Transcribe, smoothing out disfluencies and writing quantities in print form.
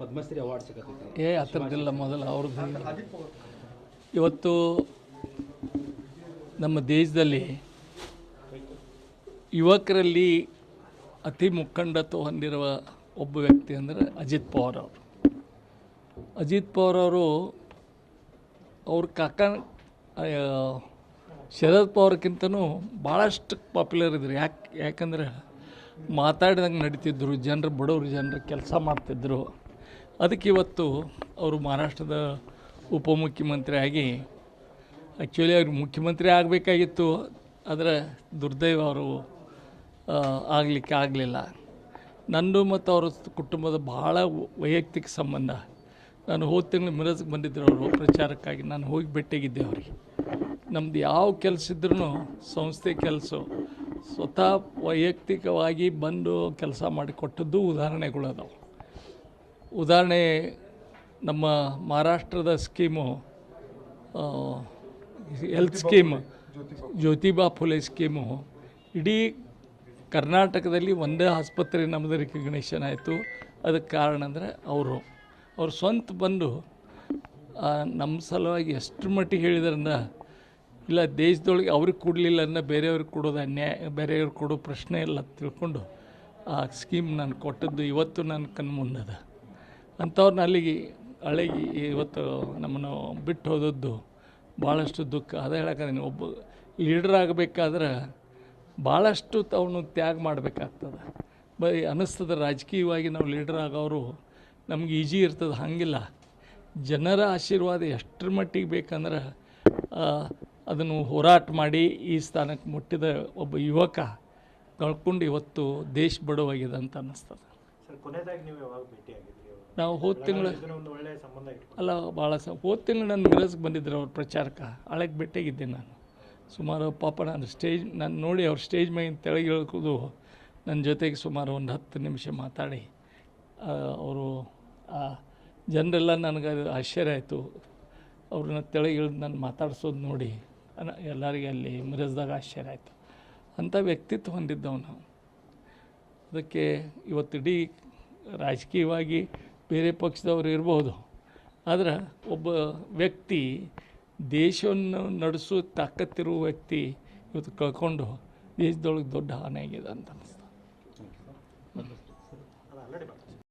Padmashri award ಸಿಗುತ್ತೆ ಆ ಥರದ್ದಿಲ್ಲ. ಮೊದಲು ಅವ್ರದ್ದು ಇವತ್ತು ನಮ್ಮ ದೇಶದಲ್ಲಿ ಯುವಕರಲ್ಲಿ ಅತಿ ಮುಖಂಡತ್ವ ಹೊಂದಿರುವ ಒಬ್ಬ ವ್ಯಕ್ತಿ ಅಂದರೆ ಅಜಿತ್ ಪವಾರ್ ಅವರು. ಅಜಿತ್ ಪವಾರ್ ಅವರು ಅವ್ರ ಕಾಕ ಶರದ್ ಪವಾರ್ಕ್ಕಿಂತನೂ ಭಾಳಷ್ಟು ಪಾಪ್ಯುಲರ್ ಇದ್ರು. ಯಾಕಂದ್ರೆ ಮಾತಾಡಿದಂಗೆ ನಡೀತಿದ್ರು, ಬಡವ್ರ ಜನರು ಕೆಲಸ ಮಾಡ್ತಿದ್ದರು. ಅದಕ್ಕೆ ಇವತ್ತು ಅವರು ಮಹಾರಾಷ್ಟ್ರದ ಉಪಮುಖ್ಯಮಂತ್ರಿ ಆಗಿ ಆ್ಯಕ್ಚುಲಿ ಅವ್ರಿಗೆ ಮುಖ್ಯಮಂತ್ರಿ ಆಗಬೇಕಾಗಿತ್ತು, ಆದರೆ ದುರ್ದೈವ ಅವರು ಆಗಲಿಕ್ಕೆ ಆಗಲಿಲ್ಲ. ನಂದು ಮತ್ತು ಅವ್ರ ಕುಟುಂಬದ ಭಾಳ ವೈಯಕ್ತಿಕ ಸಂಬಂಧ. ನಾನು ಹೋದ ತಿಂಗಳು ಮಿರಜ್ಗೆ ಬಂದಿದ್ದರು ಅವರು ಪ್ರಚಾರಕ್ಕಾಗಿ. ನಾನು ಹೋಗಿ ಭೇಟಿಯಾಗಿದ್ದೆ ಅವ್ರಿಗೆ. ನಮ್ಮದು ಯಾವ ಕೆಲಸ ಇದ್ರೂ ಸಂಸ್ಥೆ ಕೆಲಸ ಸ್ವತಃ ವೈಯಕ್ತಿಕವಾಗಿ ಬಂದು ಕೆಲಸ ಮಾಡಿಕೊಟ್ಟದ್ದು ಉದಾಹರಣೆಗಳು ಅದಾವೆ. ಉದಾಹರಣೆ, ನಮ್ಮ ಮಹಾರಾಷ್ಟ್ರದ scheme health scheme, Jyotiba Phule scheme ಇಡೀ ಕರ್ನಾಟಕದಲ್ಲಿ ಒಂದೇ ಆಸ್ಪತ್ರೆ ನಮ್ಮದು ರಿಕಗ್ನಿಷನ್ ಆಯಿತು. ಅದಕ್ಕೆ ಕಾರಣ ಅಂದರೆ ಅವ್ರು ಸ್ವಂತ ಬಂದು ನಮ್ಮ ಸಲುವಾಗಿ ಎಷ್ಟು ಮಟ್ಟಿಗೆ ಹೇಳಿದ್ರಿಂದ, ಇಲ್ಲ ದೇಶದೊಳಗೆ ಅವ್ರಿಗೆ ಕೊಡಲಿಲ್ಲ ಅನ್ನೋ ಬೇರೆಯವ್ರಿಗೆ ಕೊಡೋದು ಅನ್ಯಾಯ, ಬೇರೆಯವ್ರಿಗೆ ಕೊಡೋ ಪ್ರಶ್ನೆ ಇಲ್ಲ ತಿಳ್ಕೊಂಡು ಆ ಸ್ಕೀಮ್ ನಾನು ಕೊಟ್ಟದ್ದು ಇವತ್ತು ನನ್ನ ಕಣ್ಣು ಮುಂದದ. ಅಂಥವ್ರನ್ನ ಅಲ್ಲಿಗೆ ಇವತ್ತು ನಮ್ಮನ್ನು ಬಿಟ್ಟು ಹೋದದ್ದು ಭಾಳಷ್ಟು ದುಃಖ. ಅದೇ ಹೇಳಕ್ಕೆ ಒಬ್ಬ ಲೀಡ್ರ್ ಆಗಬೇಕಾದ್ರೆ ಭಾಳಷ್ಟು ಅವನು ತ್ಯಾಗ ಮಾಡಬೇಕಾಗ್ತದೆ. ಬರೀ ಅನ್ನಿಸ್ತದೆ ರಾಜಕೀಯವಾಗಿ ನಾವು ಲೀಡ್ರ್ ಆಗೋರು ನಮ್ಗೆ ಈಜಿ ಇರ್ತದೆ, ಹಾಗಿಲ್ಲ. ಜನರ ಆಶೀರ್ವಾದ ಎಷ್ಟರ ಮಟ್ಟಿಗೆ ಬೇಕಂದ್ರೆ ಅದನ್ನು ಹೋರಾಟ ಮಾಡಿ ಈ ಸ್ಥಾನಕ್ಕೆ ಮುಟ್ಟಿದ ಒಬ್ಬ ಯುವಕ ಕಳ್ಕೊಂಡು ಇವತ್ತು ದೇಶ ಬಡವಾಗಿದೆ ಅಂತ ಅನ್ನಿಸ್ತದೆ. ನಾವು ಹೋದ ತಿಂಗಳು ಅಲ್ಲ ಭಾಳ ಹೋದ ತಿಂಗಳು ನಾನು ಮಿರಜ್ಗೆ ಬಂದಿದ್ದರು ಅವ್ರ ಪ್ರಚಾರಕ್ಕೆ. ಹಳೆಗೆ ಭೇಟಿಯಾಗಿದ್ದೆ ನಾನು. ಸುಮಾರು ಪಾಪ ನಾನು ನೋಡಿ ಅವ್ರ ಸ್ಟೇಜ್ ಮೇಲೆ ತೆಳಗೆ ಇಳ್ಕೋದು ನನ್ನ ಜೊತೆಗೆ ಸುಮಾರು ಒಂದು 10 ನಿಮಿಷ ಮಾತಾಡಿ ಅವರು ಜನರೆಲ್ಲ ನನಗೆ ಆಶ್ಚರ್ಯ ಆಯಿತು. ಅವ್ರನ್ನ ತೆಳಗೆ ಇಳಿದು ನಾನು ಮಾತಾಡ್ಸೋದು ನೋಡಿ ಎಲ್ಲರಿಗೆ ಅಲ್ಲಿ ಮಿರಜ್ದಾಗ ಆಶ್ಚರ್ಯ ಆಯಿತು. ಅಂಥ ವ್ಯಕ್ತಿತ್ವ ಹೊಂದಿದ್ದವನು. ಅದಕ್ಕೆ ಇವತ್ತು ಇಡೀ ರಾಜಕೀಯವಾಗಿ ಬೇರೆ ಪಕ್ಷದವರು ಇರ್ಬೋದು, ಆದರೆ ಒಬ್ಬ ವ್ಯಕ್ತಿ ದೇಶವನ್ನು ನಡೆಸೋ ತಾಕತ್ತಿರುವ ವ್ಯಕ್ತಿ ಇವತ್ತು ಕಳ್ಕೊಂಡು ದೇಶದೊಳಗೆ ದೊಡ್ಡ ಹಾನಿ ಆಗಿದೆ ಅಂತ ಅನ್ನಿಸ್ತು.